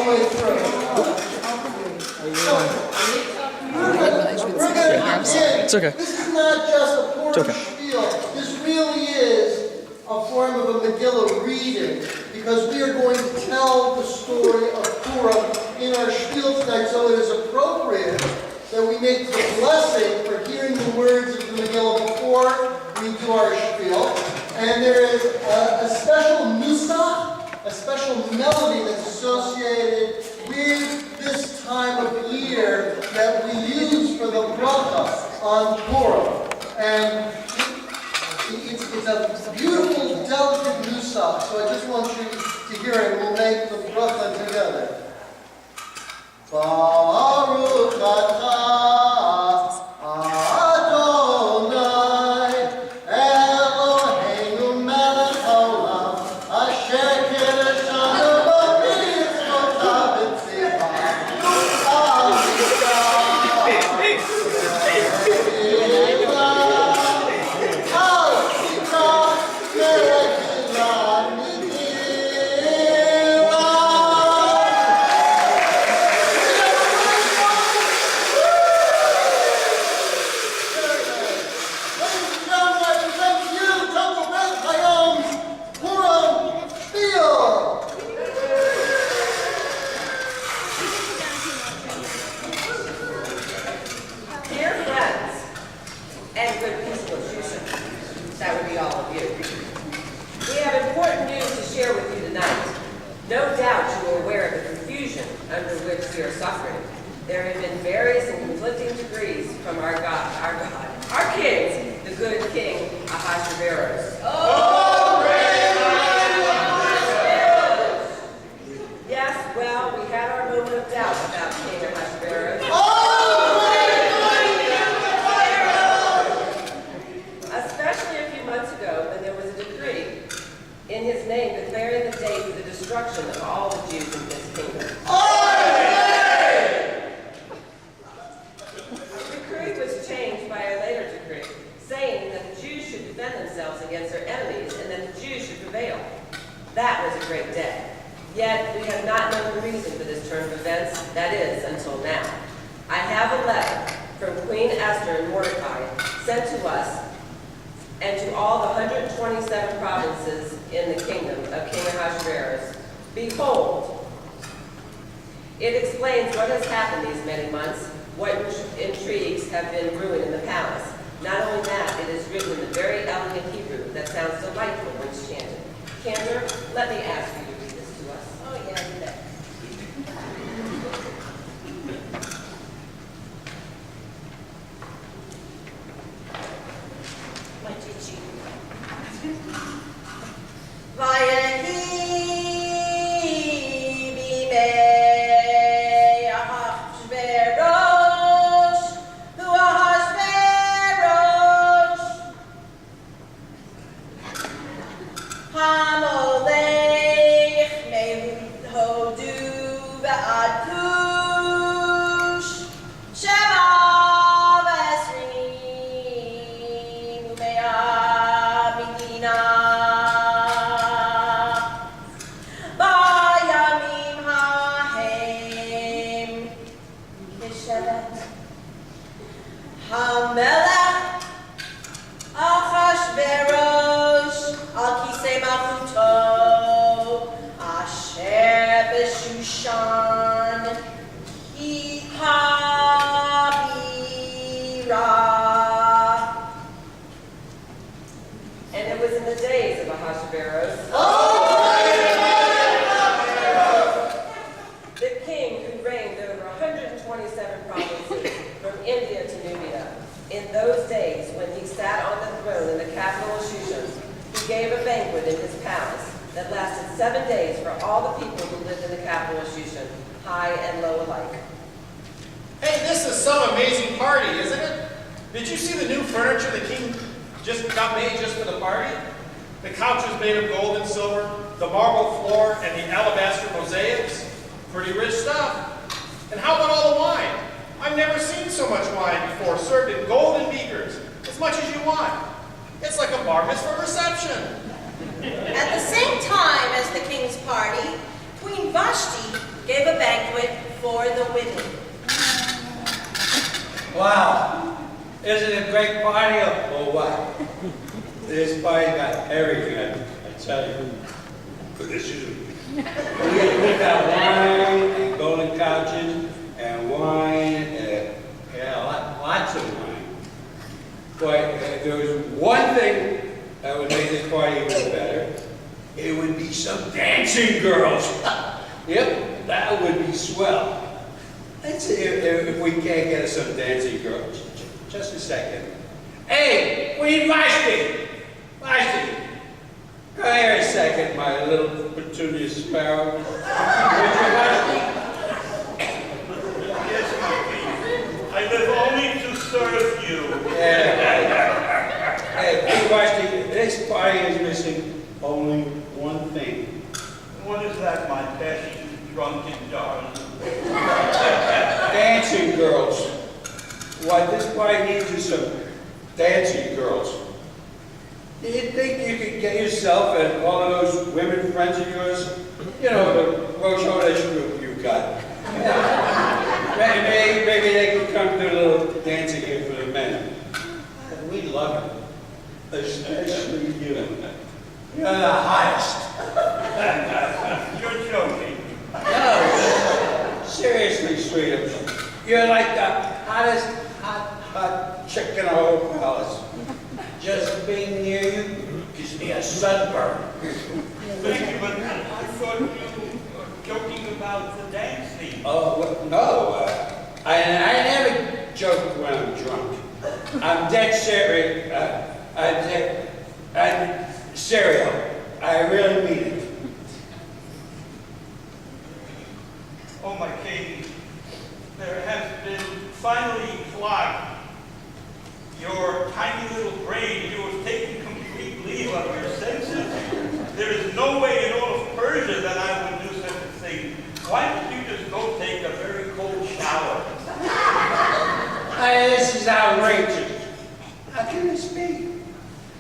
the way through. It's okay. This is not just a Purim Shpiel. This really is a form of a Megillah reading, because we are going to tell the story of Purim in our Shpiel tonight, so it is appropriate that we make the blessing for hearing the words of the Megillah before we do our Shpiel. And there is a special nusach, a special melody that's associated with this time of year that we use for the bracha on Purim. And it's a beautiful, delicate nusach, so I just want you to hear it. We'll make the bracha together. Baruch atah Adonai Eloheinu melech haolam asher kiddushanu b'mitzvotav v'tzivah Esther and Mordechai sent to us and to all the 127 provinces in the kingdom of King Ahasuerus. Behold, it explains what has happened these many months, what intrigues have been brewing in the palace. Not only that, it is written in the very elegant Hebrew that sounds delightful when it's chanted. Cantor, let me ask you to read this to us. Oh, yeah, I do that. What did you? At the same time as the king's party, Queen Vashti gave a Wow. Isn't it a great party or what? This party got everything, I tell you. We got wine and golden couches and wine, lots of wine. But if there was one thing that would make this party even better, it would be some dancing girls. Yep, that would be swell. Let's see if we can't get us some dancing girls. Just a second. Hey, Queen Vashti! Vashti! Come here a second, my little petunia sparrow. Yes, my king. I live only to serve you. Yeah. Hey, Queen Vashti, this party is missing only one thing. What is that, my petty, drunken darling? Dancing girls. What this party needs is some dancing girls. Do you think you could get yourself and all of those women friends of yours, you know, the Rozansky group you've got? Maybe they could come do a little dancing here for the men. We love it, especially you. You're the hottest. You're joking. No, seriously, sweetheart. You're like the hottest hot chick in the whole palace. Just being near you gives me a sunburn. Thank you, but I thought you were joking about the dancing. Oh, well, no. I never joke when I'm drunk. I'm dead serious. I'm serious. I really mean it. Oh, my king, there has been finally clogged. Your tiny little brain, you have taken complete leave of your senses. There is no way in all of Persia that I would do such a thing. Why don't you just go take a very cold shower? This is outrageous. How can this be?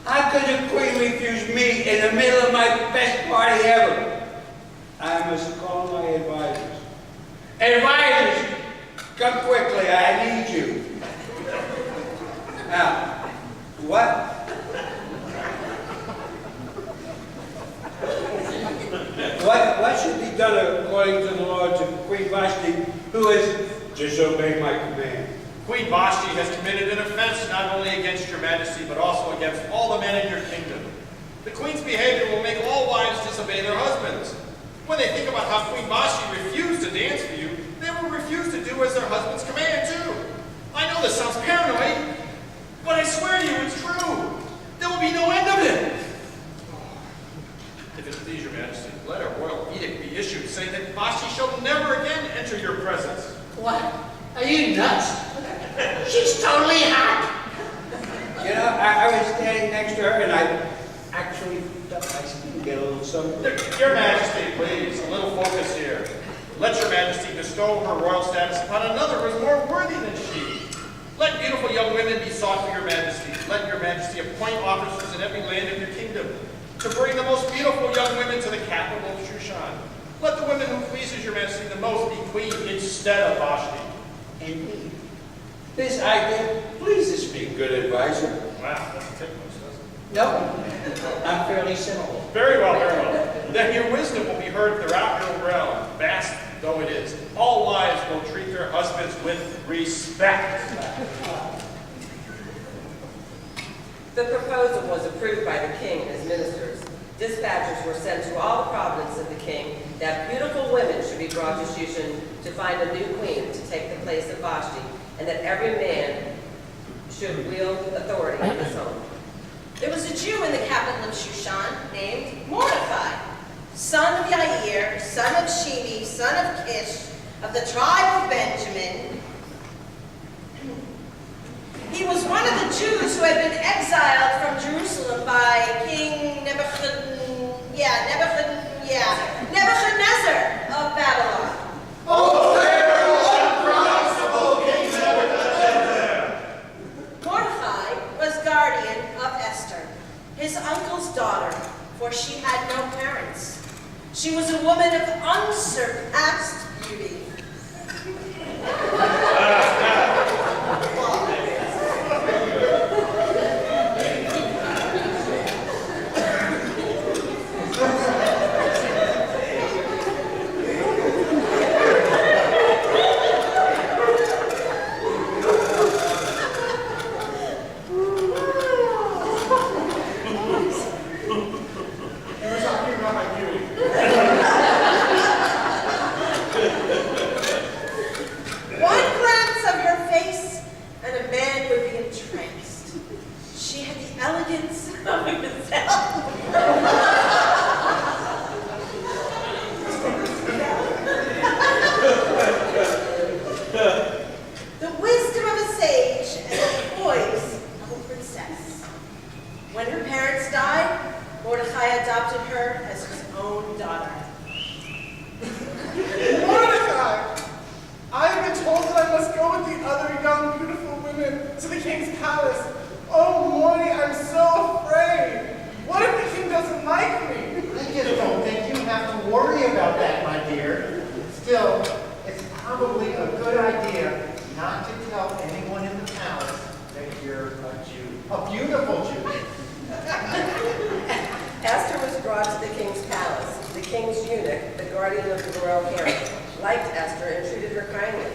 How could the queen refuse me in the middle of my best party ever? I must call my advisors. Advisors, come quickly, I need you. Now, what? What should be done according to the law to Queen Vashti, who has disobeyed my command? Queen Vashti has committed an offense not only against your majesty, but also against all the men in your kingdom. The queen's behavior will make all wives disobey their husbands. When they think about how Queen Vashti refused to dance for you, they will refuse to do as their husbands command too. I know this sounds paranoid, but I swear to you it's true. There will be no end of it. If it please your majesty, let a royal edict be issued saying that Vashti shall never again enter your presence. What? Are you nuts? She's totally hot. You know, I was standing next to her and I actually felt my skin get a little sunburned. Your majesty, please, a little focus here. Let your majesty bestow her royal status upon another who is more worthy than she. Let beautiful young women be sought for your majesty. Let your majesty appoint officers in every land of your kingdom to bring the most beautiful young women to the capital of Shushan. Let the woman who pleases your majesty the most be queen instead of Vashti. Indeed. This idea pleases me, good advisor. Wow, doesn't take much, does it? No, I'm fairly simple. Very well, very well. Then your wisdom will be heard throughout your realm, vast though it is. All wives will treat their husbands with respect. The proposal was approved by the king and his ministers. Dispatchers were sent to all the provinces of the king that beautiful women should be brought to Shushan to find a new queen to take the place of Vashti, and that every man should wield authority in his home. There was a Jew in the capital of Shushan named Mordechai, son of Yair, son of Shimi, son of Kish, of the tribe of Benjamin. He was one of the Jews who had been exiled from Jerusalem by King Nebuchadnezzar of Babylon. Oh, there was unpronounceable King Nebuchadnezzar! Mordechai was guardian of Esther, his uncle's daughter, for she had no parents. She was a woman of unsurpassed beauty. her as his own daughter. Mordechai! I've been told that I must go with the other young, beautiful women to the king's palace. Oh, Morty, I'm so afraid. What if the king doesn't like me? I just don't think you have to worry about that, my dear. Still, it's probably a good idea not to tell anyone in the palace that you're a Jew. A beautiful Jew. Esther was brought to the king's palace. The king's eunuch, the guardian of the royal harem, liked Esther and treated her kindly.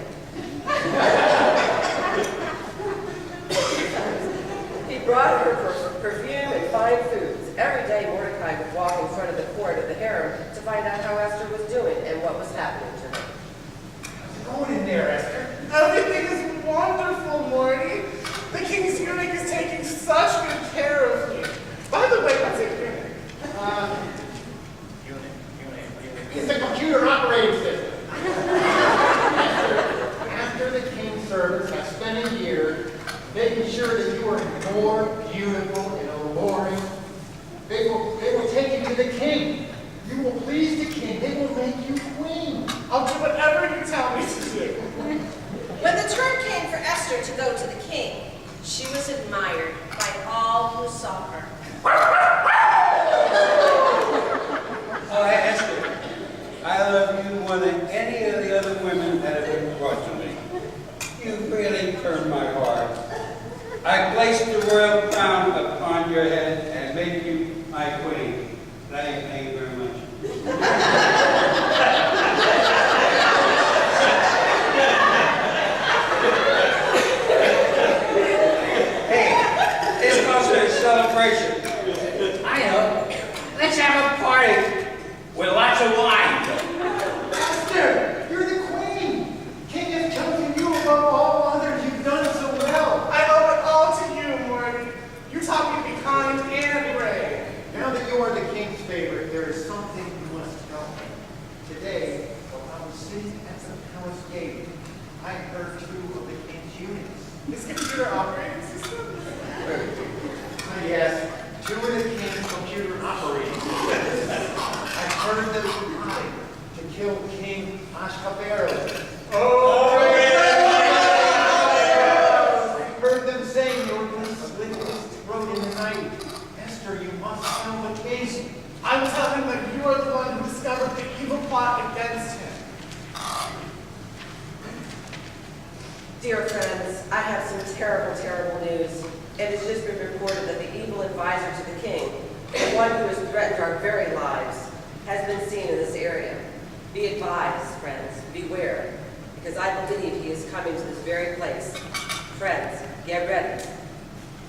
He brought her perfume and fine foods. Every day Mordechai would walk in front of the court of the harem to find out how Esther was doing and what was happening to her. How's it going in there, Esther? Everything is wonderful, Morty. The king's eunuch is taking such good care of me. By the way, what's a eunuch? Unit. It's a computer operating system. After the king's servants have spent a year making sure that you are more beautiful and alluring, they will take you to the king. You will please the king. They will make you queen. I'll do whatever you tell me to do. When the turn came for Esther to go to the king, she was admired by all who saw her. Oh, Esther, I love you more than any of the other women that have been brought to me. You really turned my heart. I placed the royal crown upon your head and made you my queen. Thank you very much. Hey, this calls for a celebration. I know. Let's have a party with lots of wine. Esther, you're the queen. King has chosen you above all others. You've done so well. I owe it all to you, Morty. You taught me to be kind and brave. Now that you are the king's favorite, there is something you must tell me. Today, while I was sitting at the palace gate, I heard two of the king's eunuchs. His computer operating system? Yes, two of the king's computer operating systems. I heard them trying to kill King Shapiro. Oh, I heard them saying they were going to slit his throat in the night. Esther, you must tell the king. I'm telling him that you are the one who discovered the evil plot against him. Dear friends, I have some terrible, terrible news. It has just been reported that the evil advisor to the king, the one who has threatened our very lives, has been seen in this area. Be advised, friends, beware, because I believe he is coming to this very place. Friends, get ready.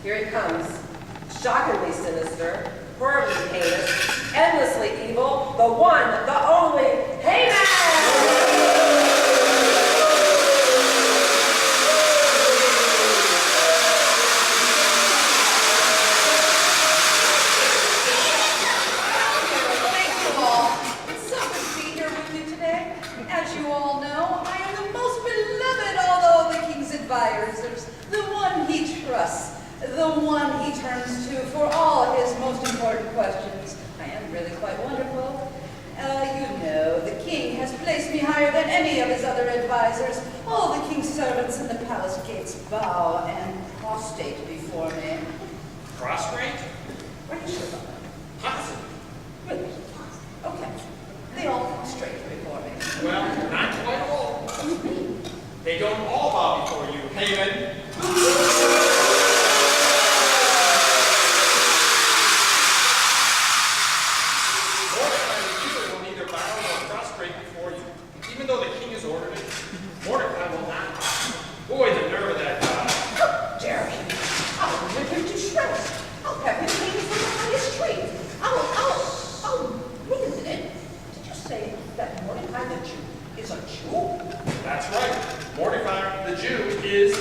Here he comes, shockingly sinister, horribly heinous, endlessly evil, the one, the only, Haman! Advisors, the one he trusts, the one he turns to for all his most important questions. I am really quite wonderful. You know, the king has placed me higher than any of his other advisors. All the king's servants in the palace gates bow and prostrate before me. Prostrate? Are you sure about that? Positive. Really? Okay. They all prostrate before me. Well, not quite all. They don't all bow before you, Haman. Mordechai the Jew will neither bow nor prostrate before you. Even though the king has ordered it, Mordechai will not bow. Boy, the nerve of that guy. How dare he? I'll rip him to shreds. I'll have him hanging from the highest tree. Wait a minute. Did you say that Mordechai the Jew is a Jew? That's right. Mordechai the Jew is,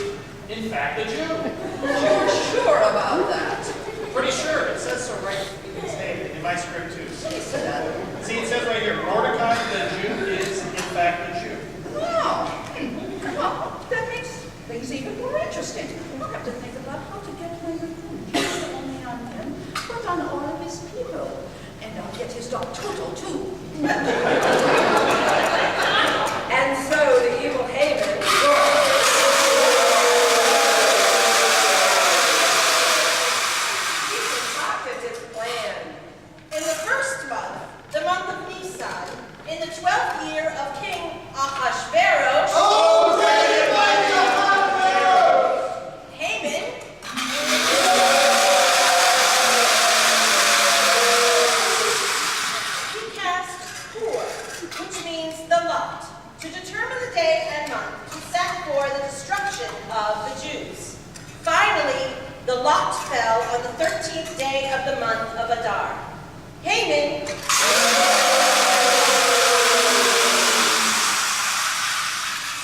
in fact, a Jew. You're sure about that? Pretty sure. It says so right in his name, in my script too. Say that. See, it says right here, Mordechai the Jew is, in fact, a Jew. Oh. Well, that makes things even more interesting. I'll have to think about how to get my revenge, not only on him, but on all of his people. And I'll get his dog Toto, too. And so the evil Haman he concocted his plan. In the first month, the month of Nisan, in the 12th year of King Ahasuerus, Haman he cast Pur, which means the lot, to determine the day and month to set for the destruction of the Jews. Finally, the lot fell on the 13th day of the month of Adar. Haman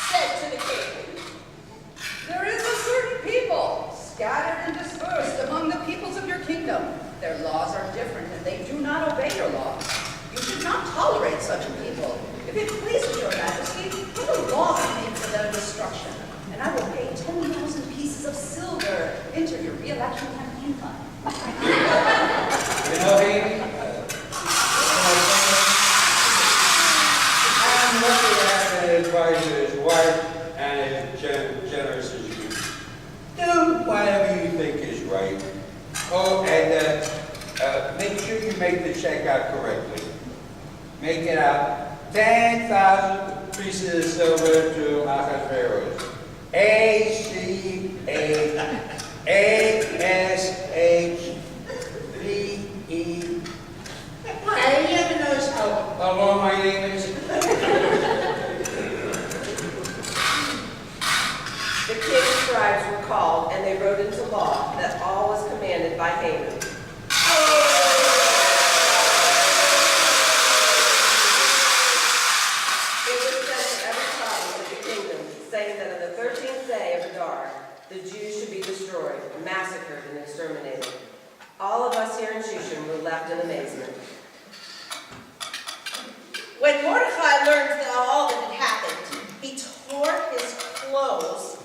said to the king, There is a certain people, scattered and dispersed among the peoples of your kingdom. Their laws are different, and they do not obey your laws. You should not tolerate such a people. If it pleases your majesty, put a law be made for their destruction, and I will pay 10,000 pieces of silver into your re-election campaign fund. You know, Haman, I'm lucky to have an advisor as wise and as generous as you. Do whatever you think is right. Oh, and make sure you make the check out correctly. Make it out 10,000 pieces of silver to Ahasuerus. ACASHVE. Hey, you ever notice how long my name is? The king's scribes were called, and they wrote into law that all was commanded by Haman. It was sent to every province of the kingdom, saying that on the 13th day of Adar, the Jews should be destroyed, massacred, and exterminated. All of us here in Shushan were left in amazement. when Mordechai learned all that had happened, he tore his clothes.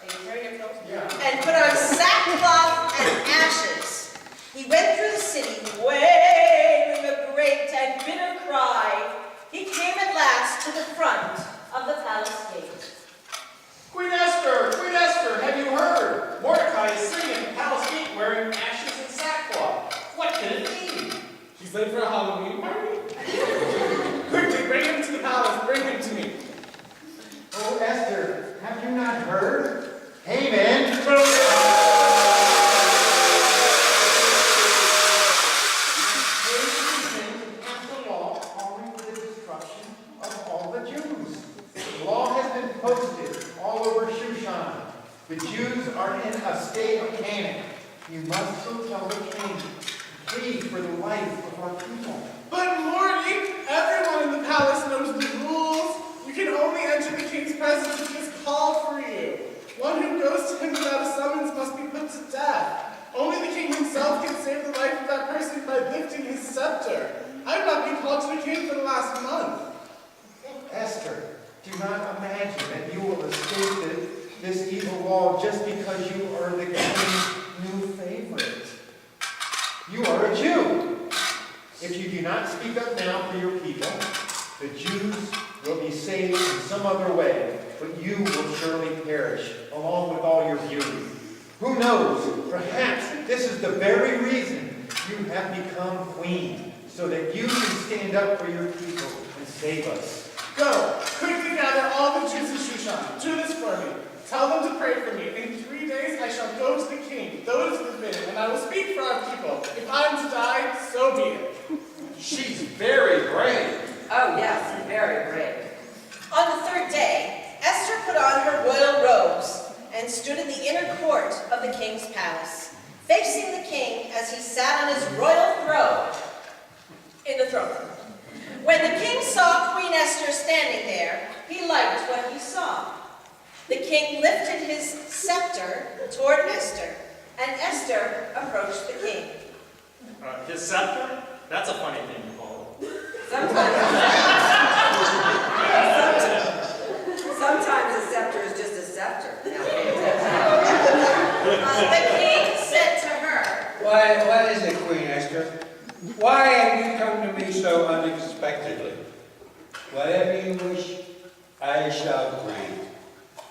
Are you tearing your clothes? Yeah. And put on sackcloth and ashes. He went through the city, wailing a great and bitter cry. He came at last to the front of the palace gate. Queen Esther, have you heard? Mordechai is sitting at the palace gate wearing ashes and sackcloth. What can it mean? He's late for a Halloween party? Quickly, bring him to the palace. Bring him to me. Oh, Esther, have you not heard? Haman! Passed a law calling for the destruction of all the Jews. The law has been posted all over Shushan. The Jews are in a state of panic. You must go tell the king, plead for the life of our people. But Lordy, everyone in the palace knows the rules. You can only enter the king's presence if he has called for you. One who goes to him without a summons must be put to death. Only the king himself can save the life of that person by lifting his scepter. I've not been called to the king for the last month. Esther, do not imagine that you will escape this evil law just because you are the king's new favorite. You are a Jew. If you do not speak up now for your people, the Jews will be saved in some other way, but you will surely perish, along with all your beauty. Who knows? Perhaps this is the very reason you have become queen, so that you can stand up for your people and save us. Go, quickly gather all the Jews in Shushan. Do this for me. Tell them to pray for me. In 3 days I shall go to the king, though it is forbidden, and I will speak for our people. If I am to die, so be it. She's very brave. Oh yes, very brave. On the third day, Esther put on her royal robes and stood in the inner court of the king's palace, facing the king as he sat on his royal throne in the throne room. When the king saw Queen Esther standing there, he liked what he saw. The king lifted his scepter toward Esther, and Esther approached the king. His scepter? That's a funny thing to call it. Sometimes a scepter is just a scepter. Now, pay attention. The king said to her, What is it, Queen Esther? Why have you so unexpectedly. Whatever you wish, I shall grant.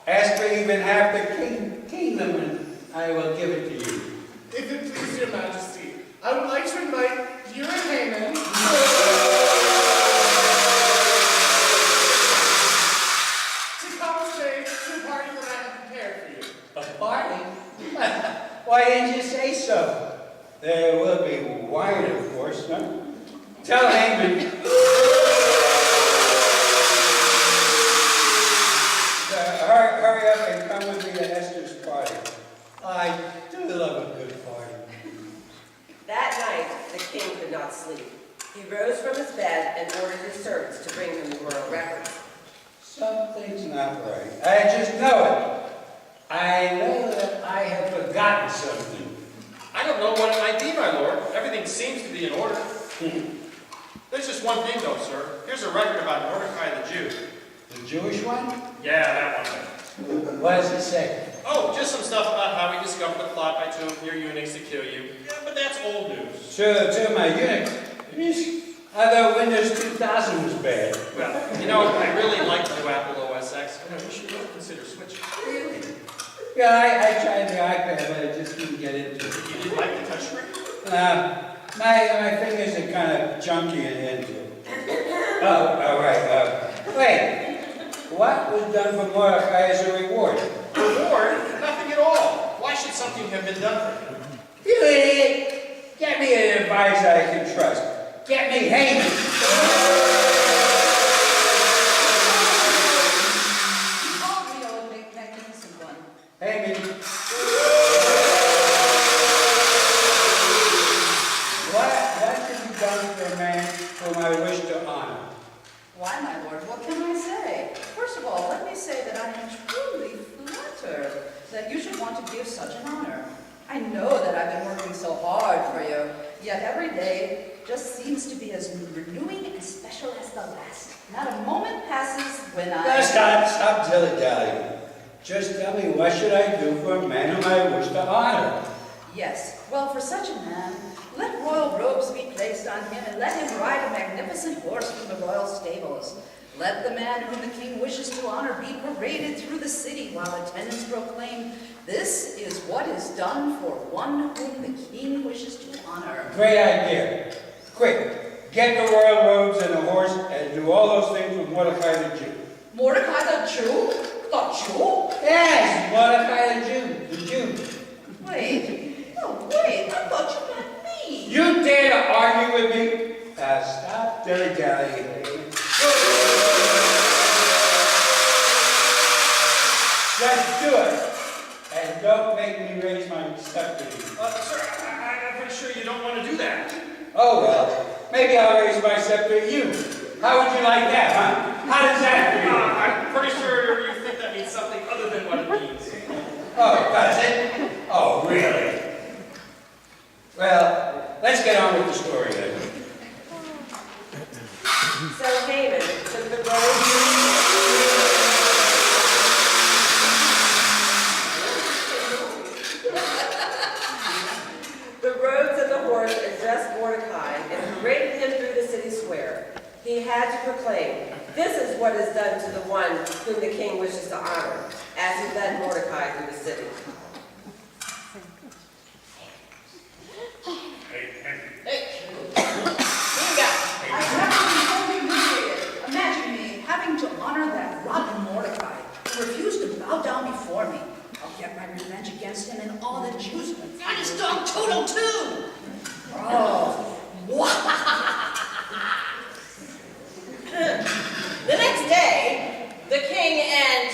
Ask for even half the kingdom, and I will give it to you. If it please your majesty, I would like to invite you and Haman to come stay to the party that I have prepared for you. A party? Why didn't you say so? There will be wine, of course, huh? Tell Haman. Hurry up and come with me to Esther's party. I do love a good party. That night, the king could not sleep. He rose from his bed and ordered his servants to bring him the royal records. Something's not right. I just know it. I know that I have forgotten something. I don't know what it might be, my lord. Everything seems to be in order. There's just one thing, though, sir. Here's a record about Mordechai the Jew. The Jewish one? Yeah, that one. What does it say? Oh, just some stuff about how we discovered the plot by two of your eunuchs to kill you. Yeah, but that's old news. To my eunuch. I thought Windows 2000 was bad. Well, you know, I really like the new Apple OS X. You know, you should really consider switching. Really? Yeah, I tried the iPad, but I just couldn't get into it. You didn't like the touchscreen? My fingers are kind of junky and into it. Oh, all right. Wait. What was done for Mordechai as a reward? Reward? Nothing at all. Why should something have been done for him? You idiot! Get me an advisor I can trust. Get me Haman. Oh, the old magnificent one. Haman. What should be done for a man whom I wish to honor? Why, my lord, what can I say? First of all, let me say that I am truly flattered that you should want to give such an honor. I know that I've been working so hard for you, yet every day just seems to be as renewing and special as the last. Not a moment passes when I... Stop dilly-dallying. Just tell me, what should I do for a man whom I wish to honor? Yes, well, for such a man, let royal robes be placed on him and let him ride a magnificent horse from the royal stables. Let the man whom the king wishes to honor be paraded through the city while attendants proclaim, "This is what is done for one whom the king wishes to honor." Great idea. Quick, get the royal robes and the horse and do all those things with Mordechai the Jew. Mordechai the Jew? The Jew? Yes, Mordechai the Jew. Wait, no, wait, I thought you meant me. You dare to argue with me? Stop dilly-dallying. Just do it. And don't make me raise my scepter. Sir, I'm pretty sure you don't want to do that. Oh, well, maybe I'll raise my scepter at you. How would you like that, huh? How does that feel? I'm pretty sure you think that means something other than what it means. Oh, does it? Oh, really? Well, let's get on with the story then. So Haman took the robe. The robes and the horse addressed Mordechai and paraded him through the city square. He had to proclaim, "This is what is done to the one whom the king wishes to honor," as he led Mordechai through the city. I have been so humiliated. Imagine me having to honor that rotten Mordechai who refused to bow down before me. I'll get my revenge against him and all the Jews will find his dog Toto too. Oh, The next day, the king and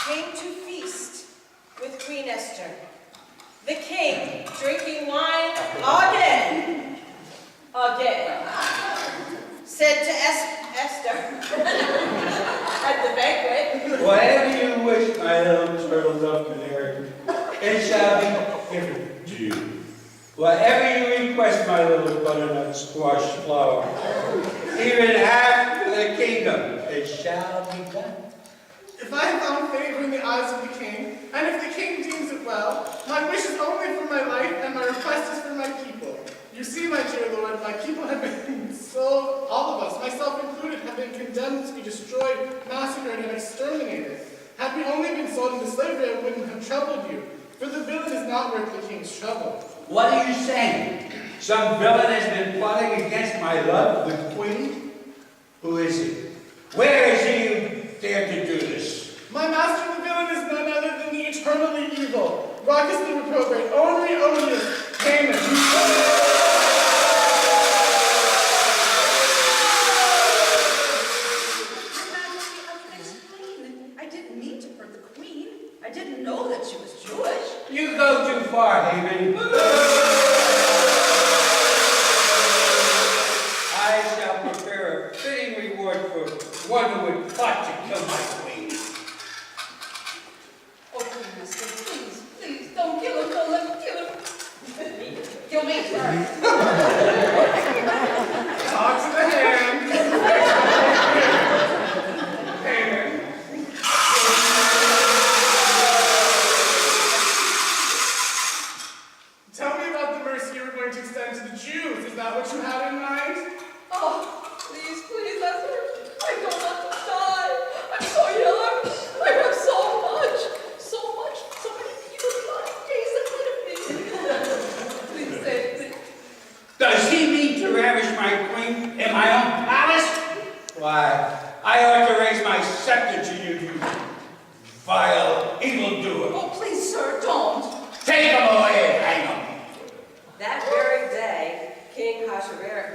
came to feast with Queen Esther. The king drinking wine again, said to Esther at the banquet, Whatever you wish, my little turtle dove canary, it shall be given to you. Whatever you request, my little butternut squash flower, even half of the kingdom, it shall be done. If I have found favor in the eyes of myself included, have been condemned to be destroyed, massacred, and exterminated. Had we only been sold into slavery, I wouldn't have troubled you, for the villain is not worth the king's trouble. What are you saying? Some villain has been plotting against my love, the queen? Who is he? Where is he who dared to do this? My master, the villain, is none other than the eternally evil, raucously reprobate, ornery, odious Haman. You go too far, Haman. I shall prepare a fitting reward for one who would plot to kill my queen. Oh, Master, please, don't kill him, don't let him kill him. Kill me first. Talk to the hand. Haman. Tell me about the mercy you were going to extend to the Jews. Is that what you had in mind? Oh, please, Esther. I don't want to die. I'm so young. I have so many people plotting days ahead of me. Please save me. Does he mean to ravish my queen in my own palace? Why, I ought to raise my scepter to you, you vile evildoer. Oh, please, sir, don't. Take him away, hang him. That very day, King Hashapiro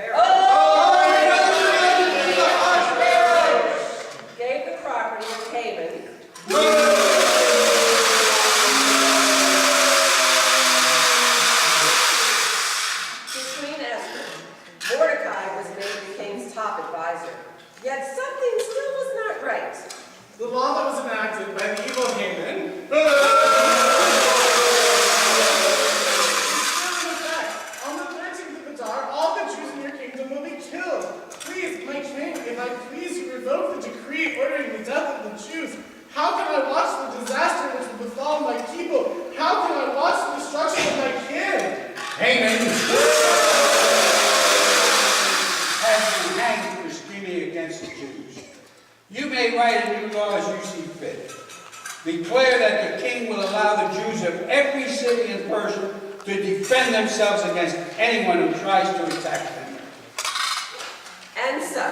gave the property of Haman to Queen Esther. Mordechai was made the king's top advisor. Yet something still was not right. The law that was enacted by the evil Haman ordering the death of the Jews. How can I watch the disaster which will befall my people? How can I watch the destruction of my kin? Haman has been hanged for scheming against the Jews. You may write a new law as you see fit. Declare that the king will allow the Jews of every city and person to defend themselves against anyone who tries to attack them. And so,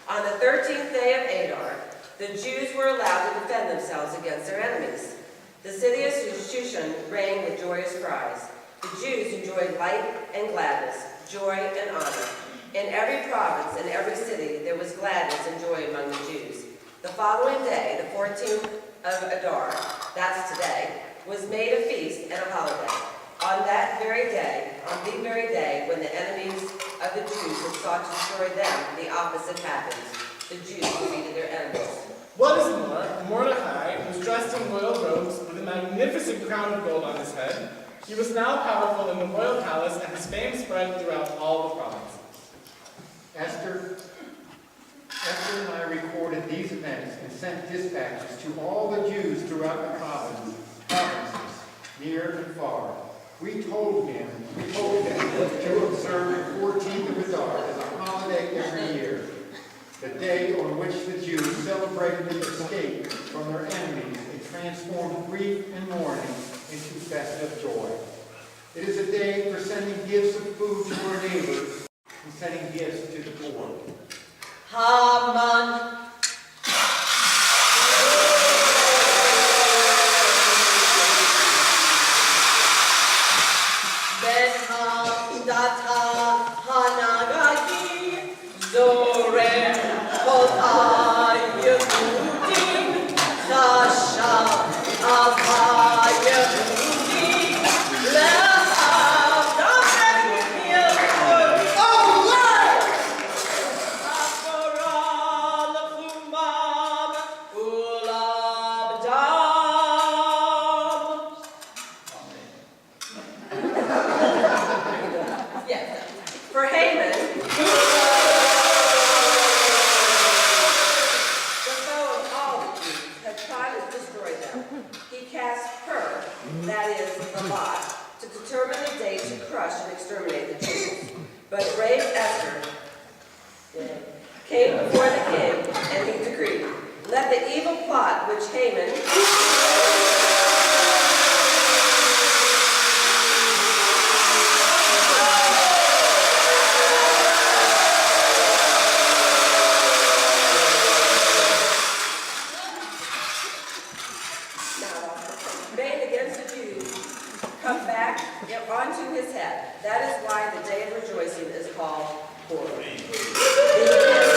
on the 13th day of Adar, the Jews were allowed to defend themselves against their enemies. The city of Shushan rang with joyous cries. The Jews enjoyed light and gladness, joy and honor. In every province and every city there was gladness and joy among the Jews. The following day, the 14th of Adar, that's today, was made a feast and a holiday. On the very day when the enemies of the Jews had sought to destroy them, the opposite happened. The Jews defeated their enemies. What is more, Mordechai was dressed in royal robes with a magnificent crown of gold on his head. He was now powerful in the royal palace, and his fame spread throughout all the provinces. Esther and I recorded these events and sent dispatches to all the Jews throughout the provinces, near and far. We told them to observe the 14th of Adar as a holiday every year, the day on which the Jews celebrated the escape from their enemies and transformed grief and mourning into festive joy. It is a day for sending gifts of food to our neighbors and sending gifts to the poor. Haman. came before the king, and he decreed, let the evil plot which Haman made against the Jews come back onto his head. That is why the day of rejoicing is called Purim.